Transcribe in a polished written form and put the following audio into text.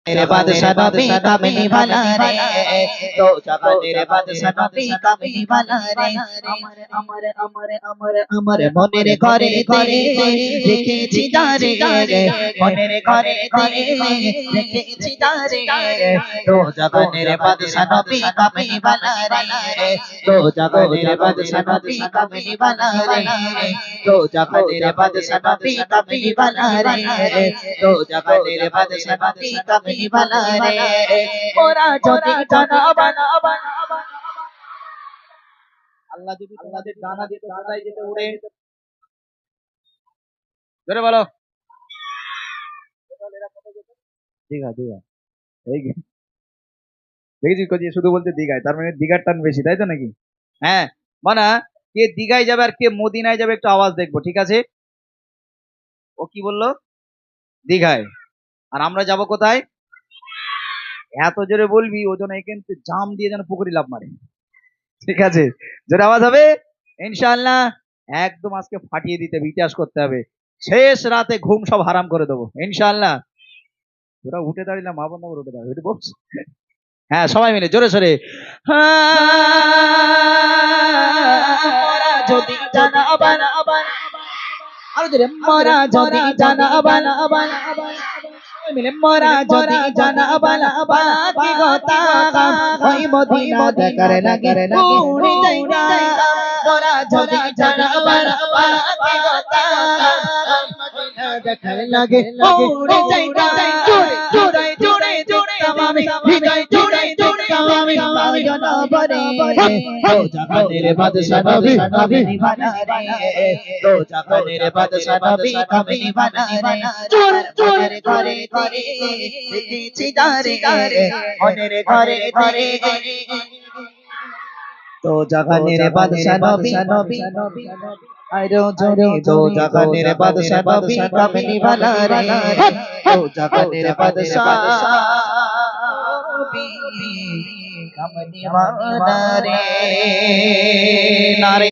मेरे बादशाह नबी कामिनी वाला रे तो जहानेर बादशाह नबी कामिनी वाला रे अमर अमर अमर अमर अमर মনের ঘরে ঘরে রেখেছি তারে মনের ঘরে ঘরে রেখেছি তারে তো জহানের বাদশাহ নবী কামিনী वाला রে তো জহানের বাদশাহ নবী কামিনী वाला রে তো জহানের বাদশাহ নবী কামিনী वाला রে তো জহানের বাদশাহ নবী কামিনী वाला রে ওরা যদি জানা বানা আল্লাহ যদি তোমাদের জানা দিত কোথায় যেতে উড়ে জোরে বলো দীঘা দীঘা এই দেখেছিস কোজি শুধু বলতে দীঘায় তার মানে দীঘার টান বেশি তাই তো নাকি হ্যাঁ মানা কে দীঘায় যাবে আর কে মদিনায় যাবে একটু আওয়াজ দেখবো ঠিক আছে ও কি বললো দীঘায় আর আমরা যাব কোথায় এত জোরে বলবি ও যেন এখান থেকে জাম দিয়ে যেন পুকুরি লাভ মারে ঠিক আছে জোরে আওয়াজ হবে ইনশাআল্লাহ একদম আজকে ফাটিয়ে দিতে হবে ইতিহাস করতে হবে শেষ রাতে ঘুম সব হারাম করে দেবো ইনশাআল্লাহ তোরা উঠে দাঁড়িয়ে মা বন্ধ করে উঠে দাঁড়িয়ে বলছ হ্যাঁ সবাই মিলে জোরে সোরে যদি জানা বানা আরো জোরে মরা যদি জানা বানা মিলে মরা যদি জানা বানা কি কথা ওই মদিনা দেখার লাগে উড়ে যাইগা মরা যদি জানা বানা কি কথা মদিনা দেখার লাগে উড়ে যাইগা জোরে জোরে জোরে তামামে হৃদয় জোরে জোরে তামামে মায়না বরে ও জাহানের বাদশা নবী কামিনী वाला রে তো জাহানের বাদশা নবী কামিনী वाला রে জোরে জোরে ঘরে ঘরে রেখেছি তারে মনের ঘরে ঘরে তো জাহানের বাদশা নবী আরো জোরে তো জাহানের বাদশা নবী কামিনী वाला রে তো জাহানের বাদশা নবী কামিনী वाला রে নারে